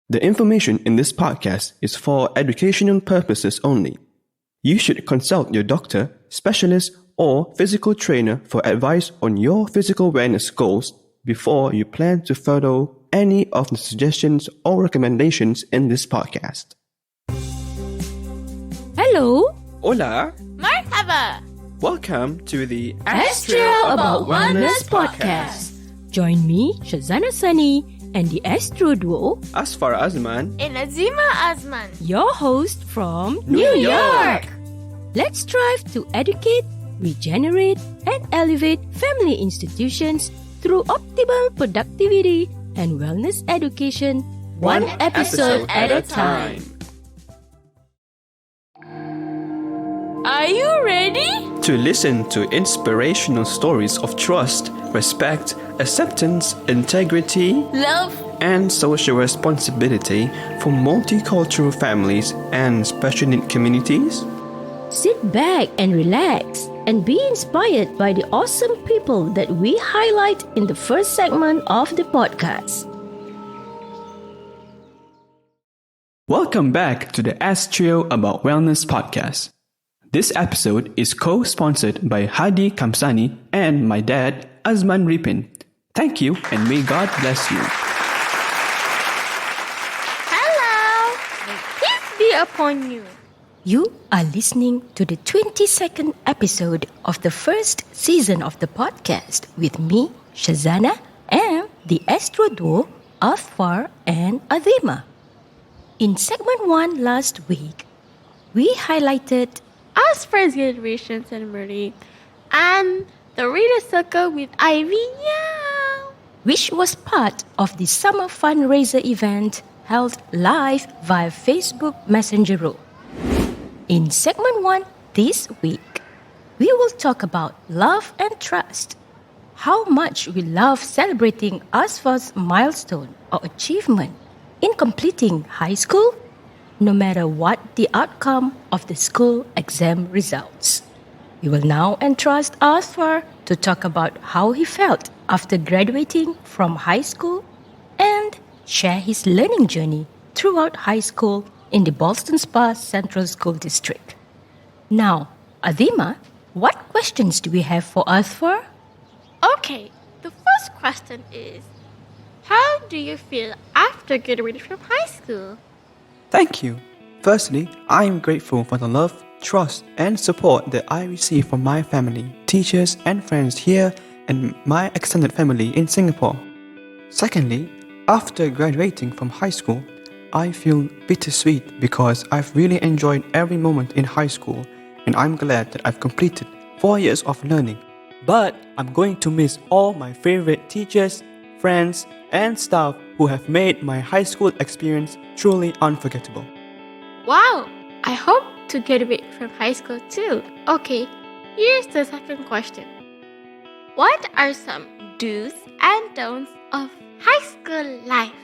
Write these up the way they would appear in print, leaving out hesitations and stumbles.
The information in this podcast is for educational purposes only. You should consult your doctor, specialist, or physical trainer for advice on your physical wellness goals before you plan to follow any of the suggestions or recommendations in this podcast. Hello. Hola. Marhaba. Welcome to the Astro About Wellness podcast. Join me, Syazana Sani, and the Astro Duo, Asfar Azman, And Azima Azman. your host from New York. Let's strive to educate, regenerate, and elevate family institutions through optimal productivity and wellness education, one episode at a time. Are you ready? to listen to inspirational stories of trust, respect, acceptance, integrity, Love. and social responsibility for multicultural families and special need communities? Sit back and relax and be inspired by the awesome people that we highlight in the first segment of the podcast. Welcome back to the Astro About Wellness podcast. This episode is co-sponsored by Hardi Kamsani and my dad, Azman Ripin. Thank you and may God bless you. Hello. May peace be upon you. You are listening to the 22nd episode of the first season of the podcast with me, Syazana, and the Astro Duo, Asfar and Azima. In segment 1 last week, we highlighted Asfar's graduation ceremony and the reader circle with Ivy, yeah. which was part of the summer fundraiser event held live via Facebook Messenger Group. In segment 1 this week, we will talk about love and trust, how much we love celebrating Asfar's milestone or achievement in completing high school, no matter what the outcome of the school exam results. We will now entrust Asfar to talk about how he felt after graduating from high school and share his learning journey throughout high school in the Ballston Spa Central School District. Now, Azima, what questions do we have for Asfar? Okay, the first question is, how do you feel after graduating from high school? Thank you. Firstly, I am grateful for the love, trust, and support that I receive from my family, teachers, and friends here and my extended family in Singapore. Secondly, after graduating from high school, I feel bittersweet because I've really enjoyed every moment in high school and I'm glad that I've completed 4 years of learning. But I'm going to miss all my favorite teachers, friends, and staff who have made my high school experience truly unforgettable. Wow, I hope to graduate from high school too. Okay, here's the second question. What are some do's and don'ts of high school life?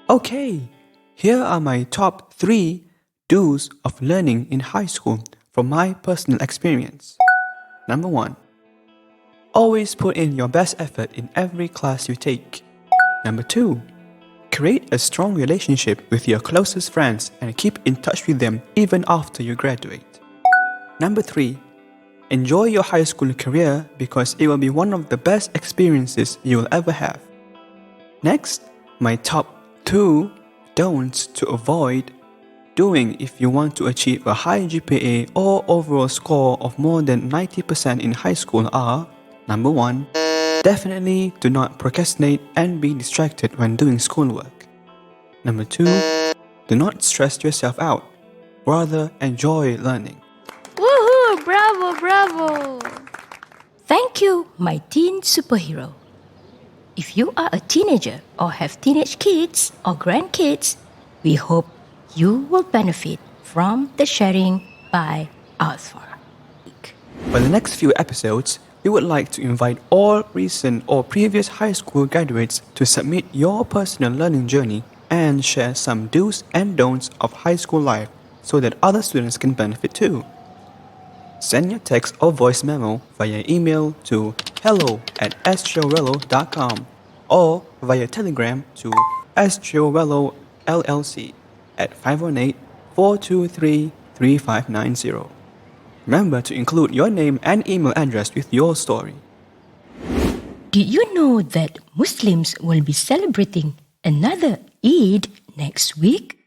Okay, here are my top 3 do's of learning in high school from my personal experience. Number 1. Always put in your best effort in every class you take. Number 2. Create a strong relationship with your closest friends and keep in touch with them even after you graduate. Number 3. Enjoy your high school career because it will be one of the best experiences you will ever have. Next, my top 2 don'ts to avoid doing if you want to achieve a high GPA or overall score of more than 90% in high school are: Number 1. Definitely do not procrastinate and be distracted when doing schoolwork. Number 2. Do not stress yourself out. Rather, enjoy learning. Woohoo! Bravo, bravo! Thank you, my teen superhero. If you are a teenager or have teenage kids or grandkids, we hope you will benefit from the sharing by Asfar. For the next few episodes, we would like to invite all recent or previous high school graduates to submit your personal learning journey and share some do's and don'ts of high school life so that other students can benefit too. Send your text or voice memo via email to hello@astrorello.com or via telegram to astrorello LLC at 518-423-3590. Remember to include your name and email address with your story. Did you know that Muslims will be celebrating another Eid next week?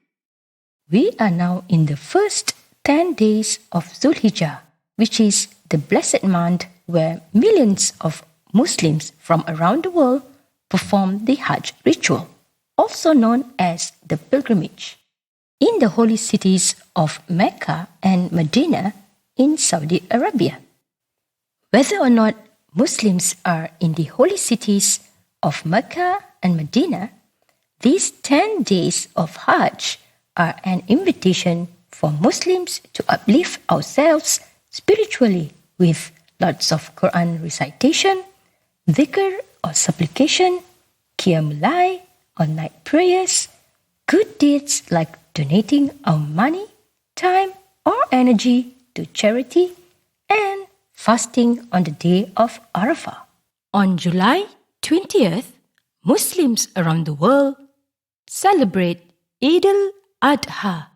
We are now in the first 10 days of Dhulhijjah, which is the blessed month where millions of Muslims from around the world perform the Hajj ritual, also known as the pilgrimage, in the holy cities of Mecca and Medina in Saudi Arabia. Whether or not Muslims are in the holy cities of Mecca and Medina, these 10 days of Hajj are an invitation for Muslims to uplift ourselves spiritually with lots of Quran recitation, dhikr or supplication, qiyamul layl or night prayers, good deeds like donating our money, time or energy to charity, and fasting on the day of Arafah. On July 20th, Muslims around the world celebrate Eid al-Adha.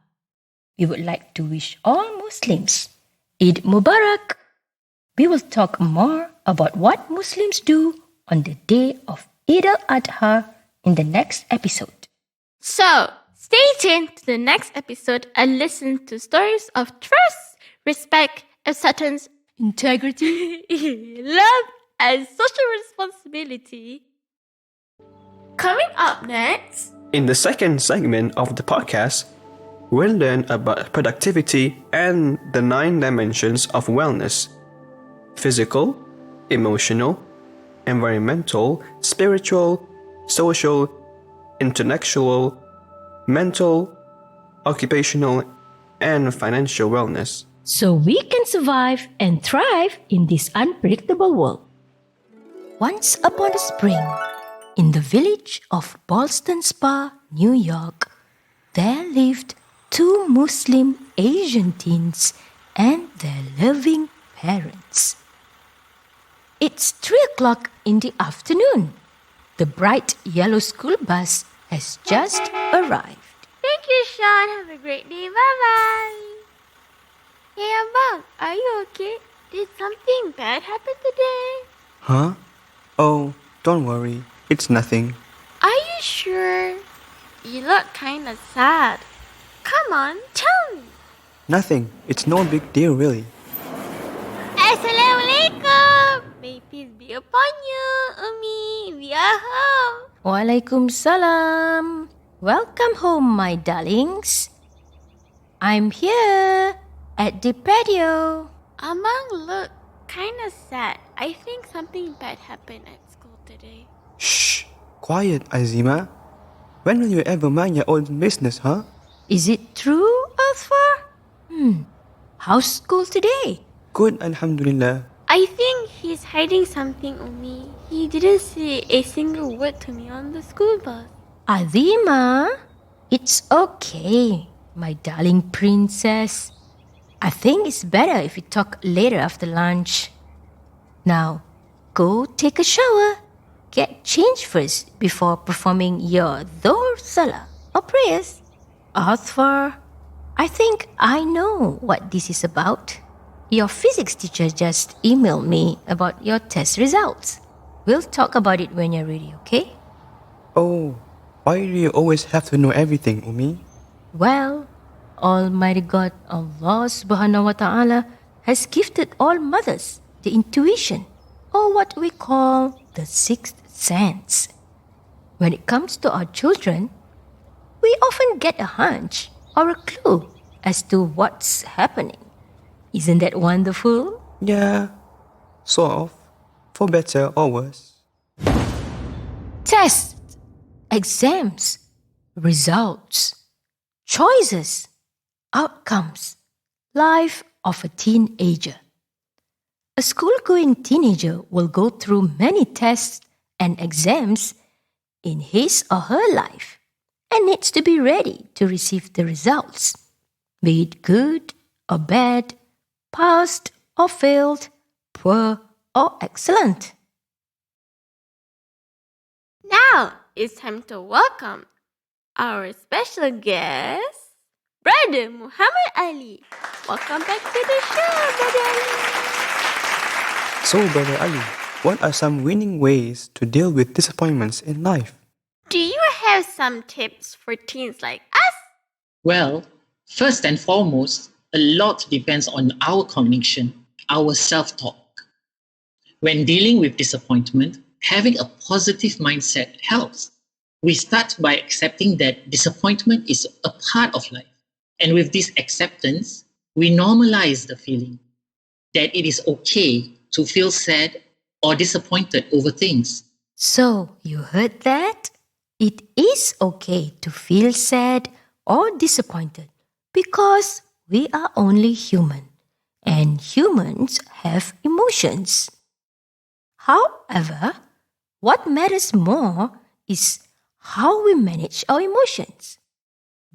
We would like to wish all Muslims Eid Mubarak. We will talk more about what Muslims do on the day of Eid al-Adha in the next episode. So, stay tuned to the next episode and listen to stories of trust, respect, acceptance, Integrity. love, and social responsibility. Coming up next, In the second segment of the podcast, we'll learn about productivity and the 9 dimensions of wellness: physical, emotional, environmental, spiritual, social, intellectual, mental, occupational, and financial wellness. So we can survive and thrive in this unpredictable world. Once upon a spring, in the village of Ballston Spa, New York, there lived 2 Muslim Asian teens and their loving parents. It's 3 o'clock in the afternoon. The bright yellow school bus has just arrived. thank you, Sean. Have a great day. Bye-bye. Hey, Abang, are you okay? Did something bad happen today? Huh? Oh, don't worry. It's nothing. Are you sure? You look kind of sad. Come on, tell me. Nothing. It's no big deal, really. Assalamualaikum. May peace be upon you, Umi. We are home. Waalaikumsalam. Welcome home, my darlings. I'm here at the patio. Amang look kind of sad. I think something bad happened at school today. Shh! Quiet, Azima. When will you ever mind your own business, huh? Is it true, Athfar? How's school today? Good, Alhamdulillah. I think he's hiding something, Umi. He didn't say a single word to me on the school bus. Azima, it's okay, my darling princess. I think it's better if we talk later after lunch. Now, go take a shower. Get changed first before performing your Dhuhr Salah or prayers. Athfar, I think I know what this is about. Your physics teacher just emailed me about your test results. We'll talk about it when you're ready, okay? Oh, why do you always have to know everything, Umi? Well, Almighty God, Allah subhanahu wa ta'ala, has gifted all mothers the intuition, or what we call the 6th sense. When it comes to our children, we often get a hunch or a clue as to what's happening. Isn't that wonderful? Yeah, sort of. For better or worse. Tests, exams, results, choices, outcomes, life of a teenager. A school-going teenager will go through many tests and exams in his or her life and needs to be ready to receive the results, be it good or bad, passed or failed, poor or excellent. Now it's time to welcome our special guest, Brother Muhammad Ali. Welcome back to the show, Brother Ali. So, Brother Ali, what are some winning ways to deal with disappointments in life? Do you have some tips for teens like us? Well, first and foremost, a lot depends on our cognition, our self-talk. When dealing with disappointment, having a positive mindset helps. We start by accepting that disappointment is a part of life. And with this acceptance, we normalize the feeling that it is okay to feel sad or disappointed over things. So, you heard that? It is okay to feel sad or disappointed because we are only human and humans have emotions. However, what matters more is how we manage our emotions.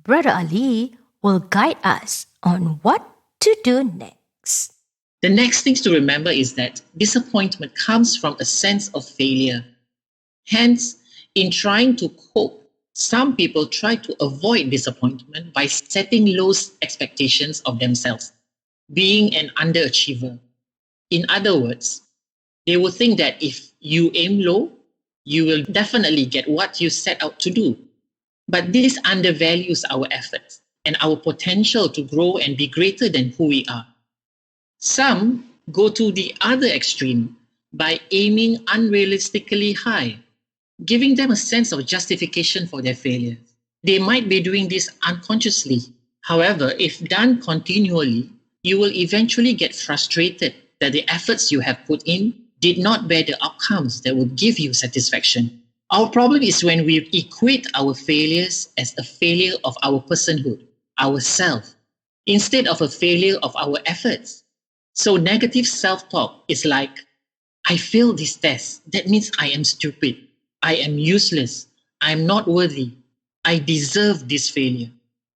Brother Ali will guide us on what to do next. The next thing to remember is that disappointment comes from a sense of failure. Hence, in trying to cope, some people try to avoid disappointment by setting low expectations of themselves, being an underachiever. In other words, they will think that if you aim low, you will definitely get what you set out to do. But this undervalues our efforts and our potential to grow and be greater than who we are. Some go to the other extreme by aiming unrealistically high, giving them a sense of justification for their failures. They might be doing this unconsciously. However, if done continually, you will eventually get frustrated that the efforts you have put in did not bear the outcomes that would give you satisfaction. Our problem is when we equate our failures as a failure of our personhood, ourself, instead of a failure of our efforts. So negative self-talk is like, I failed this test. That means I am stupid. I am useless. I am not worthy. I deserve this failure.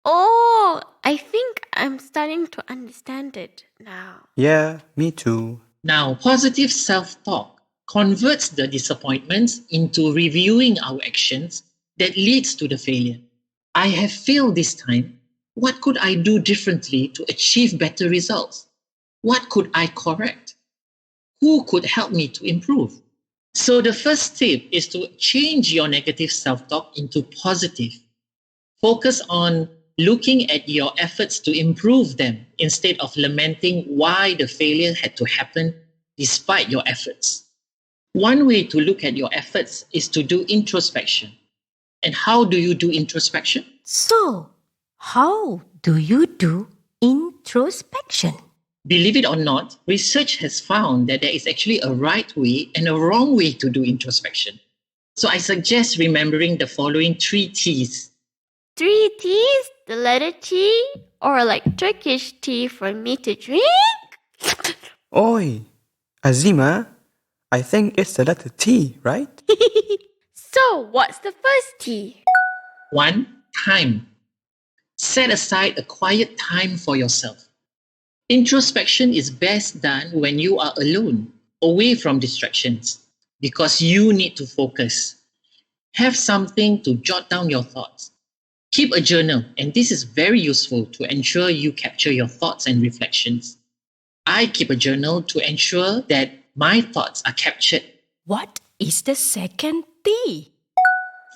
Oh, I think I'm starting to understand it now. Yeah, me too. Now, positive self-talk converts the disappointments into reviewing our actions that leads to the failure. I have failed this time. What could I do differently to achieve better results? What could I correct? Who could help me to improve? So the first tip is to change your negative self-talk into positive. Focus on looking at your efforts to improve them instead of lamenting why the failure had to happen despite your efforts. One way to look at your efforts is to do introspection. And how do you do introspection? So, how do you do introspection? Believe it or not, research has found that there is actually a right way and a wrong way to do introspection. So I suggest remembering the following 3 T's. 3 T's? The letter T? Or like Turkish tea for me to drink? Oi, Azima, I think it's the letter T, right? So, what's the first T? 1. Time. Set aside a quiet time for yourself. Introspection is best done when you are alone, away from distractions, because you need to focus. Have something to jot down your thoughts. Keep a journal, and this is very useful to ensure you capture your thoughts and reflections. I keep a journal to ensure that my thoughts are captured. What is the second T?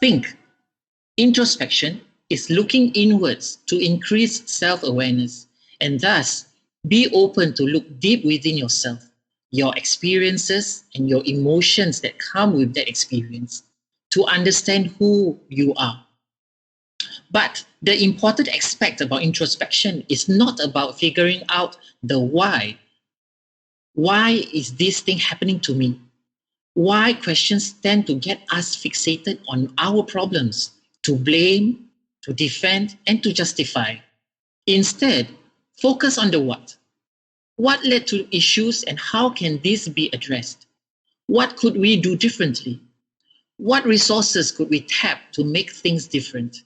Think. Introspection is looking inwards to increase self-awareness, and thus be open to look deep within yourself, your experiences and your emotions that come with that experience, to understand who you are. But the important aspect about introspection is not about figuring out the why. Why is this thing happening to me? Why questions tend to get us fixated on our problems, to blame, to defend, and to justify. Instead, focus on the what. What led to issues and how can this be addressed? What could we do differently? What resources could we tap to make things different?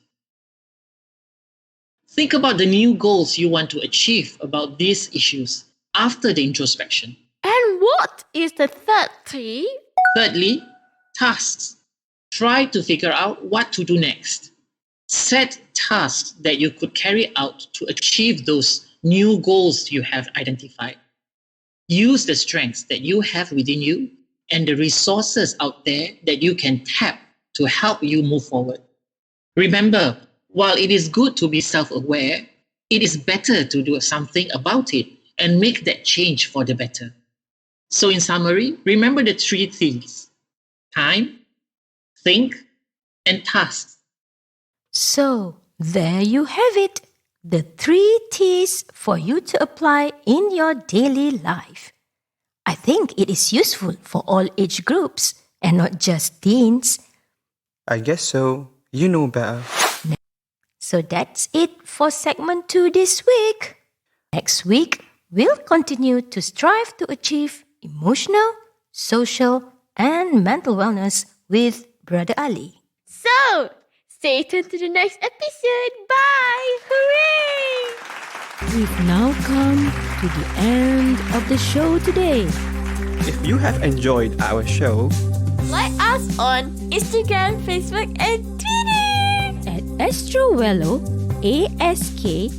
Think about the new goals you want to achieve about these issues after the introspection. And what is the third T? Thirdly, tasks. Try to figure out what to do next. Set tasks that you could carry out to achieve those new goals you have identified. Use the strengths that you have within you and the resources out there that you can tap to help you move forward. Remember, while it is good to be self-aware, it is better to do something about it and make that change for the better. So in summary, remember the 3 T's: time, think, and tasks. So, there you have it. The 3 T's for you to apply in your daily life. I think it is useful for all age groups and not just teens. I guess so. You know better. So that's it for segment 2 this week. Next week, we'll continue to strive to achieve emotional, social, and mental wellness with Brother Ali. So, stay tuned to the next episode. Bye! Hooray! We've now come to the end of the show today. If you have enjoyed our show, Like us on Instagram, Facebook, and Twitter. At Astrowello, ASKTRIOWELLO.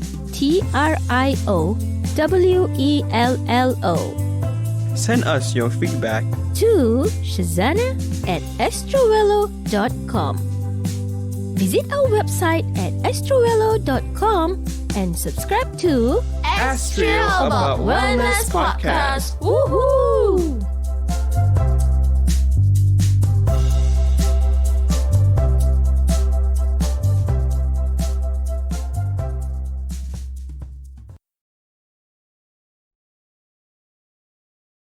send us your feedback. To Syazana at astrowello.com. Visit our website at astrowello.com and subscribe to Astro About Wellness Podcast. Woohoo!